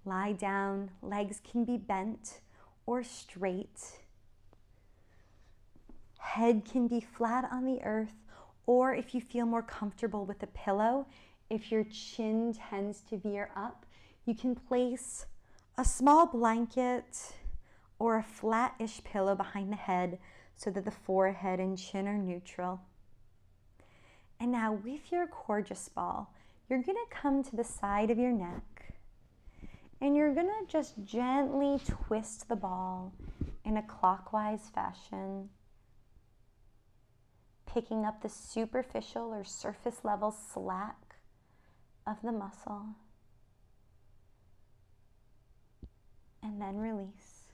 Lie down, legs can be bent or straight. Head can be flat on the earth, or if you feel more comfortable with a pillow, if your chin tends to veer up, you can place a small blanket or a flat-ish pillow behind the head so that the forehead and chin are neutral. And now with your gorgeous ball, you're going to come to the side of your neck and you're going to just gently twist the ball in a clockwise fashion, picking up the superficial or surface level slack of the muscle, and then release.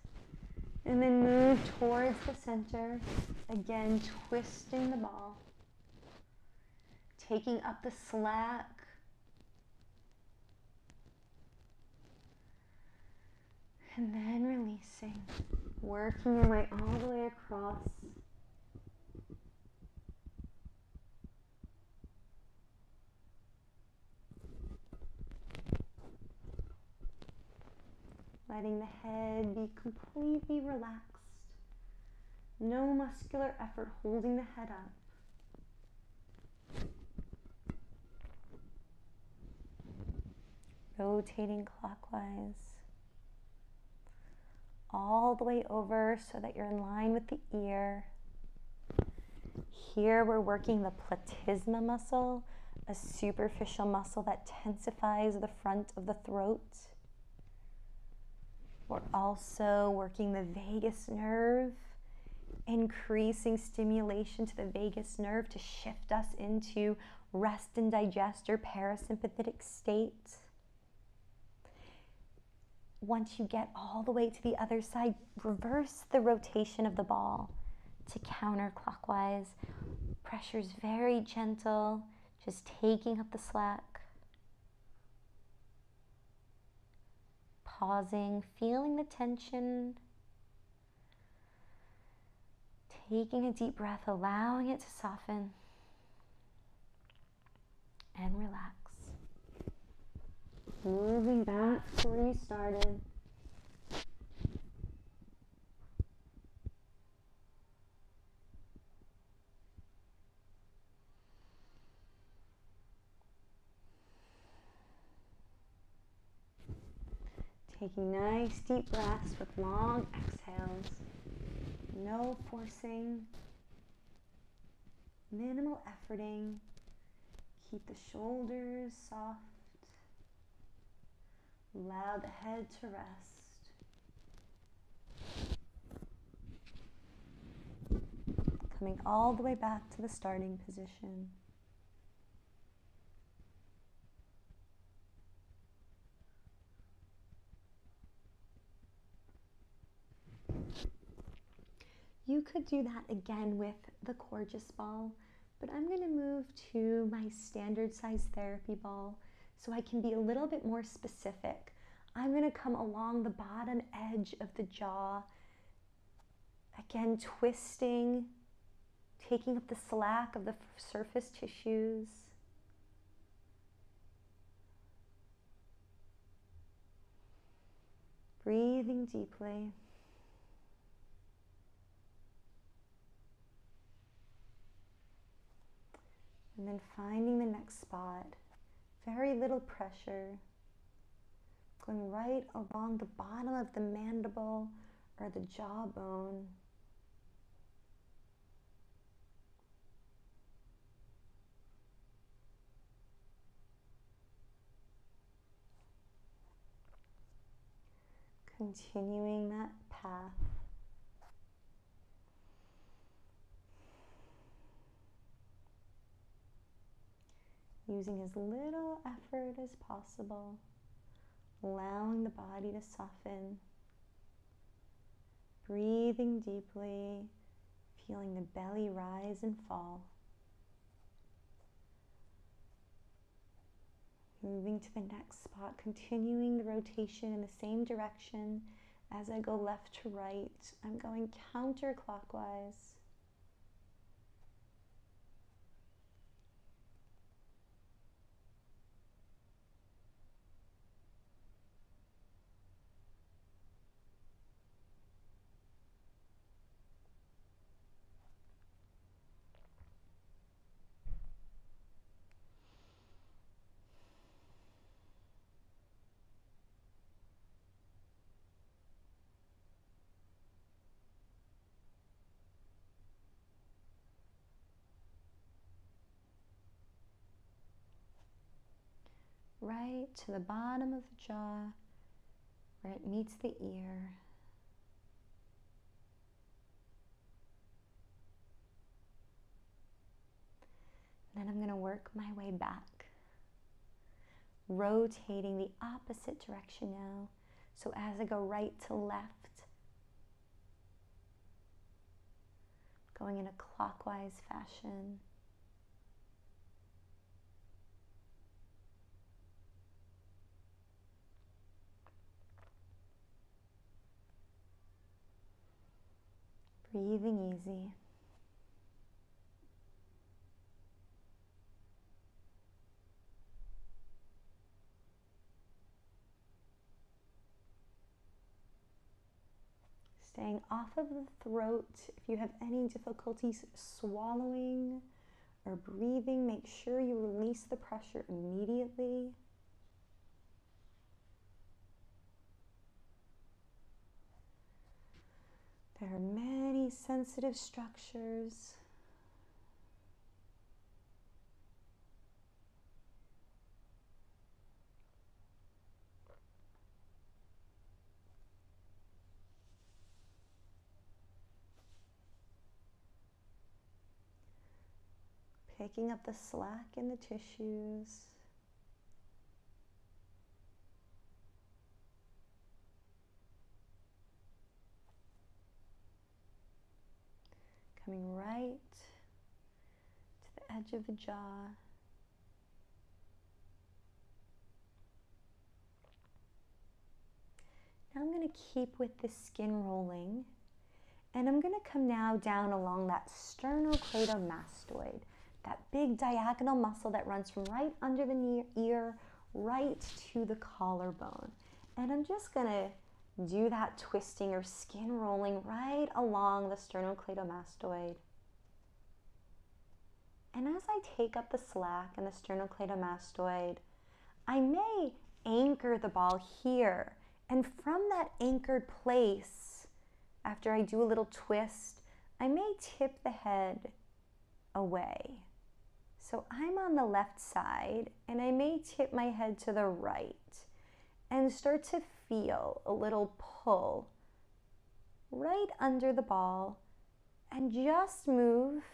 And then move towards the center, again twisting the ball, taking up the slack, and then releasing, working your way all the way across. Letting the head be completely relaxed. No muscular effort holding the head up. Rotating clockwise. All the way over so that you're in line with the ear. Here we're working the platysma muscle, a superficial muscle that tensifies the front of the throat. We're also working the vagus nerve, increasing stimulation to the vagus nerve to shift us into rest and digest or parasympathetic state. Once you get all the way to the other side, reverse the rotation of the ball to counterclockwise. Pressure's very gentle, just taking up the slack. Pausing, feeling the tension. Taking a deep breath, allowing it to soften. And relax. Moving back to where you started. Taking nice deep breaths with long exhales. No forcing. Minimal efforting. Keep the shoulders soft. Allow the head to rest. Coming all the way back to the starting position. You could do that again with the gorgeous ball, but I'm going to move to my standard size therapy ball so I can be a little bit more specific. I'm going to come along the bottom edge of the jaw, again twisting, taking up the slack of the surface tissues. Breathing deeply. And then finding the next spot. Very little pressure. Going right along the bottom of the mandible or the jawbone. Continuing that path. Using as little effort as possible, allowing the body to soften, breathing deeply, feeling the belly rise and fall. Moving to the next spot, continuing the rotation in the same direction as I go left to right. I'm going counterclockwise. right to the bottom of the jaw where it meets the ear. Then I'm going to work my way back, rotating the opposite direction now. So as I go right to left, going in a clockwise fashion. Breathing easy. Staying off of the throat. If you have any difficulties swallowing or breathing, make sure you release the pressure immediately. There are many sensitive structures. Picking up the slack in the tissues. Coming right to the edge of the jaw. Now I'm going to keep with the skin rolling, and I'm going to come now down along that sternocleidomastoid, that big diagonal muscle that runs from right under the ear right to the collarbone. And I'm just going to do that twisting or skin rolling right along the sternocleidomastoid. And as I take up the slack in the sternocleidomastoid, I may anchor the ball here. And from that anchored place, after I do a little twist, I may tip the head away. So I'm on the left side, and I may tip my head to the right and start to feel a little pull right under the ball and just move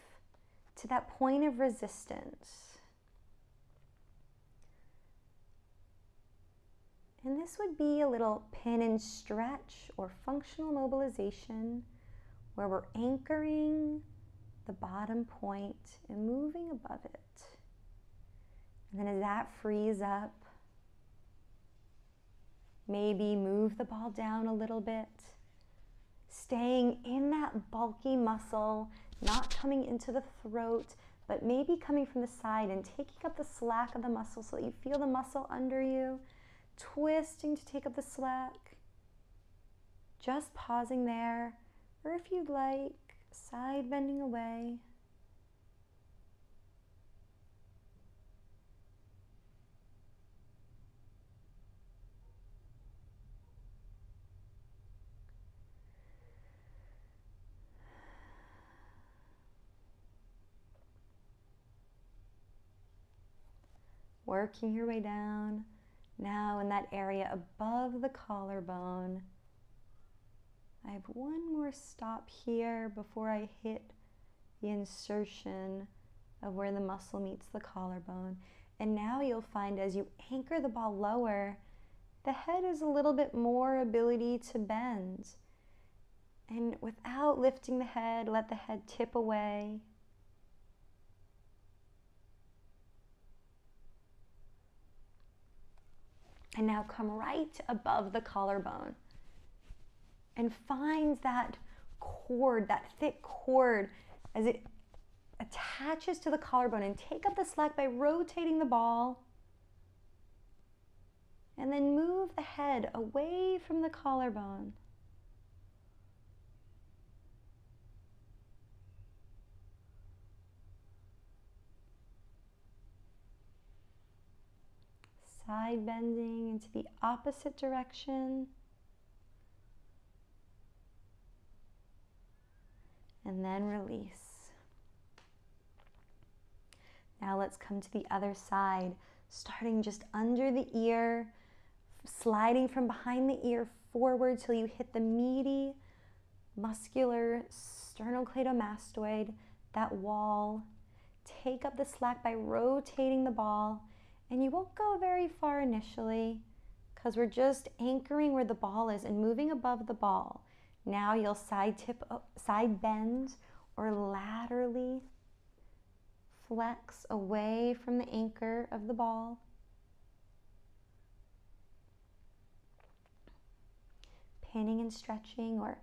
to that point of resistance. And this would be a little pin and stretch or functional mobilization where we're anchoring the bottom point and moving above it. And then as that frees up, maybe move the ball down a little bit, staying in that bulky muscle, not coming into the throat, but maybe coming from the side and taking up the slack of the muscle so that you feel the muscle under you, twisting to take up the slack, just pausing there, or if you'd like, side bending away. Working your way down, now in that area above the collarbone. I have one more stop here before I hit the insertion of where the muscle meets the collarbone. And now you'll find as you anchor the ball lower, the head is a little bit more ability to bend. And without lifting the head, let the head tip away. And now come right above the collarbone and find that cord, that thick cord, as it attaches to the collarbone, and take up the slack by rotating the ball. And then move the head away from the collarbone. Side bending into the opposite direction. And then release. Now let's come to the other side. starting just under the ear, sliding from behind the ear forward till you hit the meaty, muscular sternocleidomastoid, that wall. Take up the slack by rotating the ball, and you won't go very far initially because we're just anchoring where the ball is and moving above the ball. Now you'll side bend or laterally flex away from the anchor of the ball. Pinning and stretching or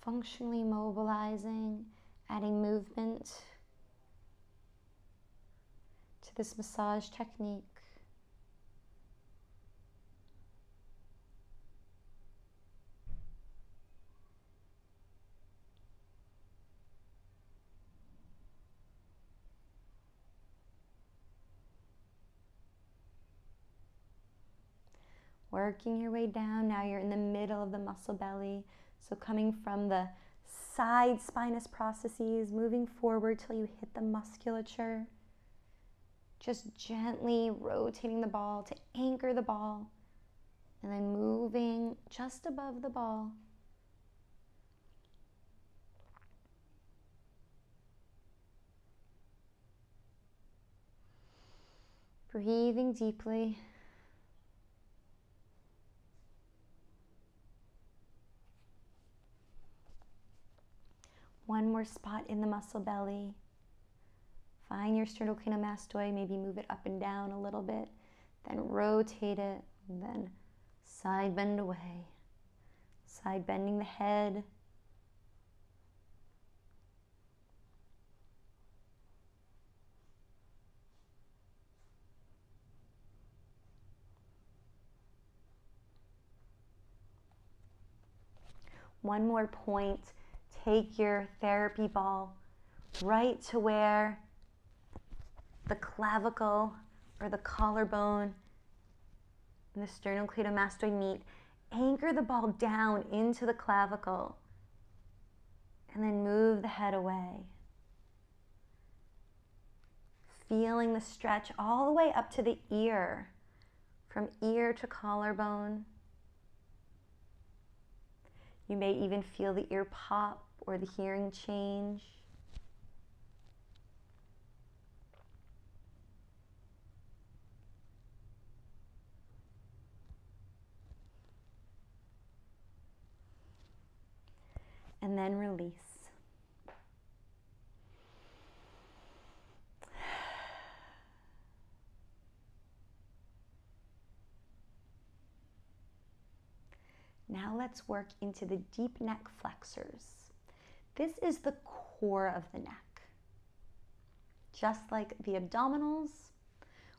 functionally mobilizing, adding movement to this massage technique. Working your way down. Now you're in the middle of the muscle belly. So coming from the side spinous processes, moving forward till you hit the musculature. Just gently rotating the ball to anchor the ball, and then moving just above the ball. Breathing deeply. One more spot in the muscle belly. Find your sternocleidomastoid, maybe move it up and down a little bit, then rotate it, and then side bend away. Side bending the head. One more point. Take your therapy ball right to where the clavicle or the collarbone and the sternocleidomastoid meet. Anchor the ball down into the clavicle and then move the head away. Feeling the stretch all the way up to the ear, from ear to collarbone. You may even feel the ear pop or the hearing change. And then release. Now let's work into the deep neck flexors. This is the core of the neck. Just like the abdominals,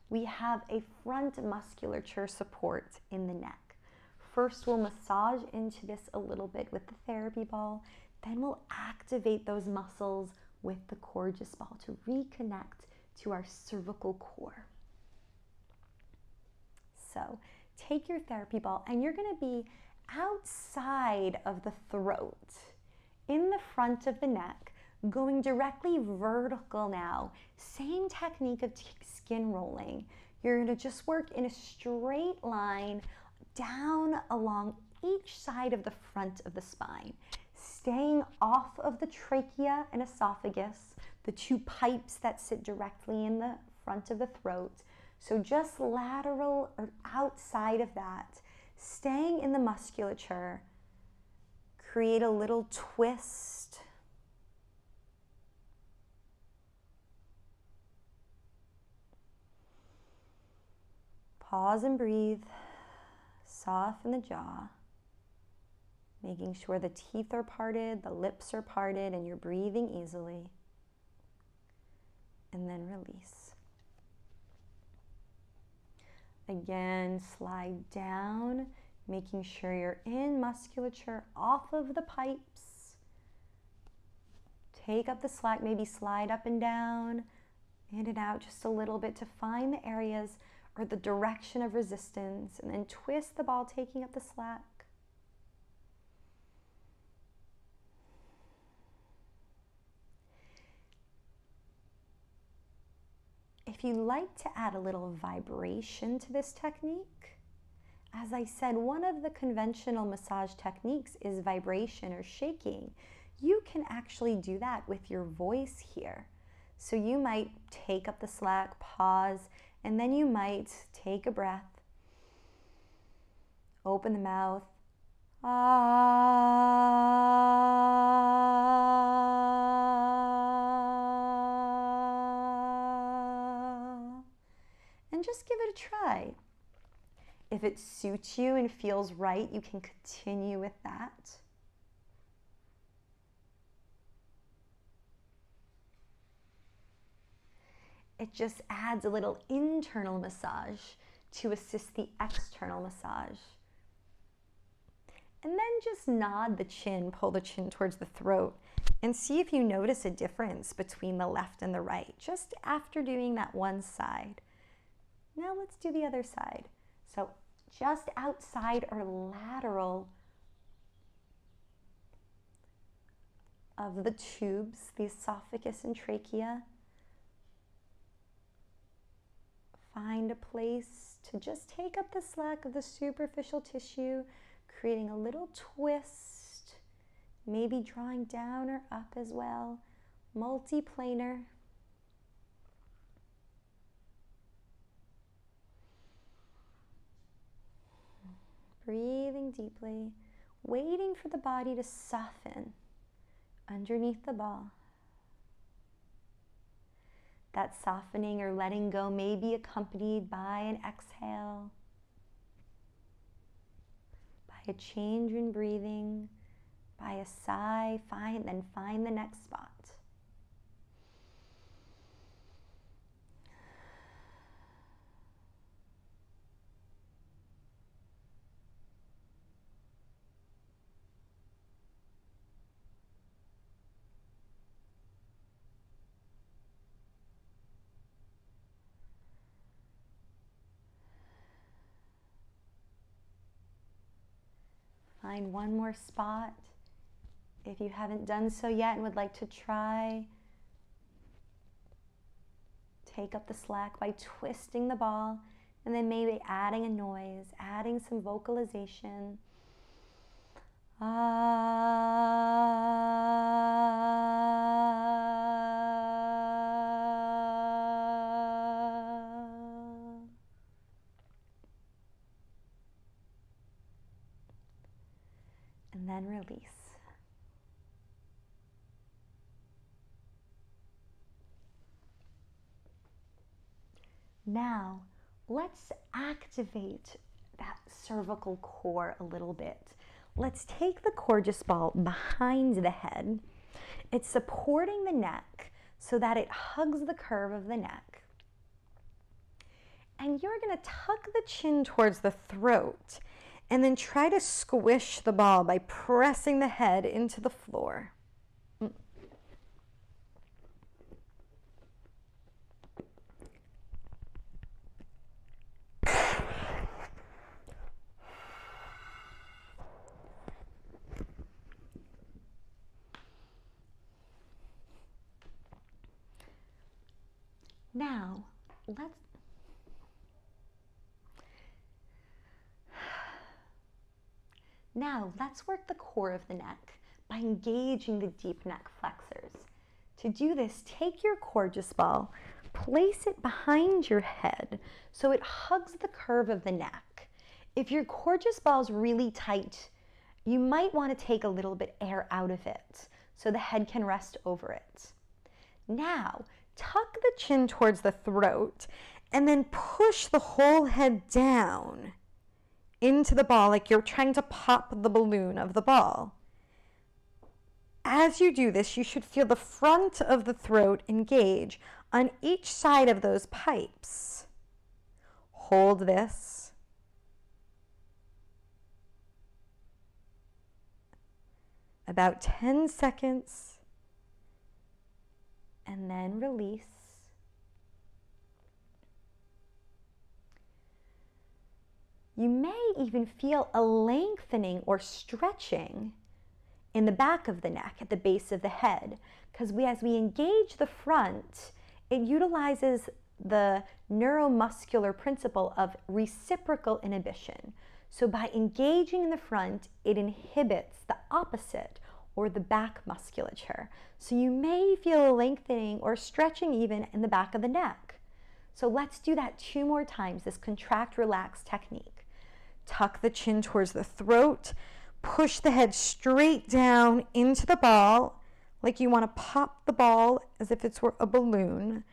we have a front musculature support in the neck. First, we'll massage into this a little bit with the therapy ball. Then we'll activate those muscles with the Coregeous ball to reconnect to our cervical core. So take your therapy ball and you're going to be outside of the throat, in the front of the neck, going directly vertical now. Same technique of skin rolling. You're going to just work in a straight line down along each side of the front of the spine, staying off of the trachea and esophagus, the two pipes that sit directly in the front of the throat. So just lateral or outside of that, staying in the musculature. Create a little twist. Pause and breathe. Soften the jaw. Making sure the teeth are parted, the lips are parted, and you're breathing easily. And then release. Again, slide down, making sure you're in musculature, off of the pipes. Take up the slack, maybe slide up and down, in and out just a little bit to find the areas or the direction of resistance, and then twist the ball, taking up the slack. If you like to add a little vibration to this technique, as I said, one of the conventional massage techniques is vibration or shaking. You can actually do that with your voice here. So you might take up the slack, pause, and then you might take a breath, open the mouth, and just give it a try. If it suits you and feels right, you can continue with that. It just adds a little internal massage to assist the external massage. And then just nod the chin, pull the chin towards the throat, and see if you notice a difference between the left and the right, just after doing that one side. Now let's do the other side. So just outside or lateral of the tubes, the esophagus and trachea, find a place to just take up the slack of the superficial tissue, creating a little twist, maybe drawing down or up as well, multiplanar. Breathing deeply, waiting for the body to soften underneath the ball. That softening or letting go may be accompanied by an exhale, by a change in breathing, by a sigh, then find the next spot. Find one more spot. If you haven't done so yet and would like to try, take up the slack by twisting the ball and then maybe adding a noise, adding some vocalization. And then release. Now, let's activate that cervical core a little bit. Let's take the gorgeous ball behind the head. It's supporting the neck so that it hugs the curve of the neck. And you're going to tuck the chin towards the throat and then try to squish the ball by pressing the head into the floor. Now let's work the core of the neck by engaging the deep neck flexors. To do this, take your gorgeous ball, place it behind your head so it hugs the curve of the neck. If your gorgeous ball is really tight, you might want to take a little bit air out of it so the head can rest over it. Now, tuck the chin towards the throat and then push the whole head down into the ball like you're trying to pop the balloon of the ball. As you do this, you should feel the front of the throat engage on each side of those pipes. Hold this. About 10 seconds, and then release. You may even feel a lengthening or stretching in the back of the neck at the base of the head, because as we engage the front, it utilizes the neuromuscular principle of reciprocal inhibition. So by engaging in the front, it inhibits the opposite, or the back musculature. So you may feel a lengthening or stretching even in the back of the neck. So let's do that 2 more times, this contract, relax technique. Tuck the chin towards the throat, push the head straight down into the ball, like you want to pop the ball as if it's a balloon.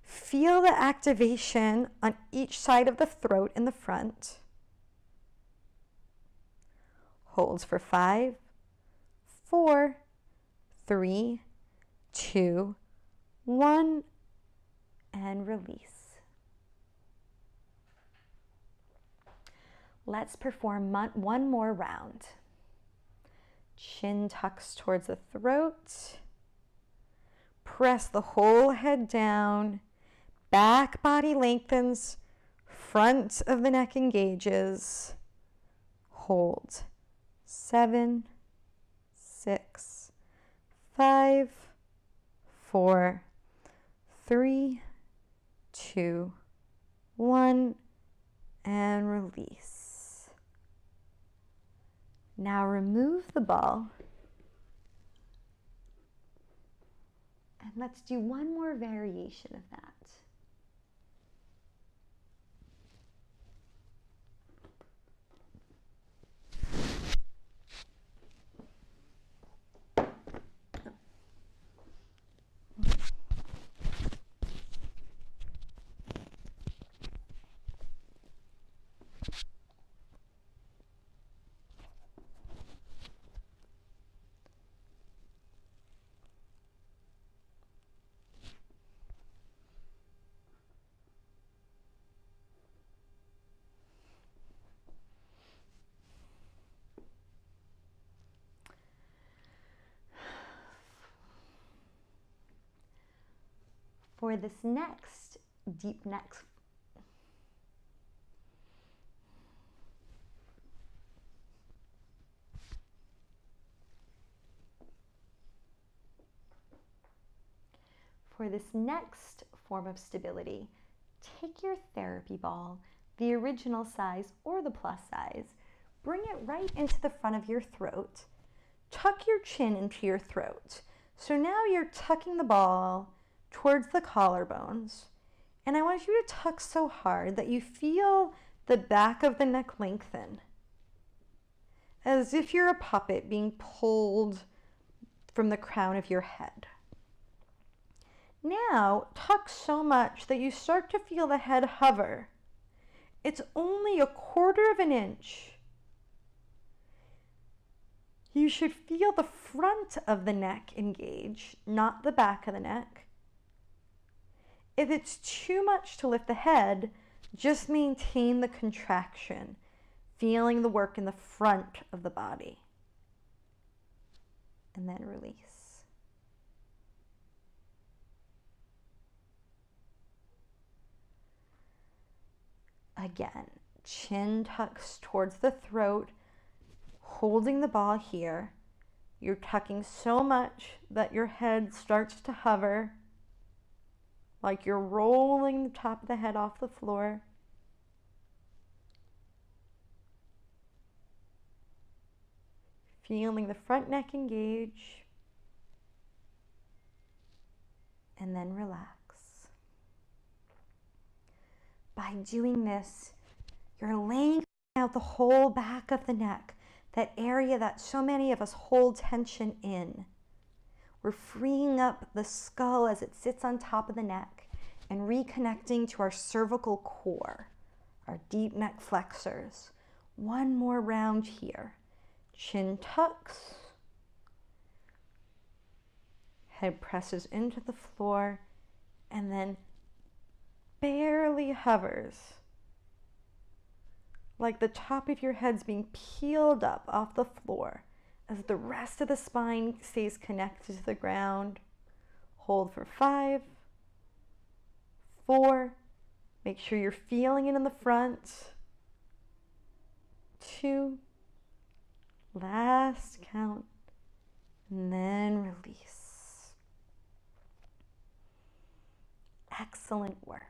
Feel the activation on each side of the throat in the front. Holds for 5, 4, 3, 2, 1, and release. Let's perform 1 more round. Chin tucks towards the throat. Press the whole head down. Back body lengthens. Front of the neck engages. Hold. 7, 6, 5, 4, 3, 2, 1, and release. Now remove the ball. And let's do 1 more variation of that. For this next deep neck, form of stability, take your therapy ball, the original size or the plus size, bring it right into the front of your throat, tuck your chin into your throat. So now you're tucking the ball towards the collarbones, and I want you to tuck so hard that you feel the back of the neck lengthen, as if you're a puppet being pulled from the crown of your head. Now tuck so much that you start to feel the head hover. It's only 1/4 of an inch. You should feel the front of the neck engage, not the back of the neck. If it's too much to lift the head, just maintain the contraction, feeling the work in the front of the body. And then release. Again, chin tucks towards the throat, holding the ball here. You're tucking so much that your head starts to hover, like you're rolling the top of the head off the floor. Feeling the front neck engage, and then relax. By doing this, you're lengthening out the whole back of the neck, that area that so many of us hold tension in. We're freeing up the skull as it sits on top of the neck and reconnecting to our cervical core, our deep neck flexors. 1 more round here. Chin tucks. Head presses into the floor and then barely hovers, like the top of your head's being peeled up off the floor as the rest of the spine stays connected to the ground. Hold for 5, 4, make sure you're feeling it in the front, 2, last count, and then release. Excellent work.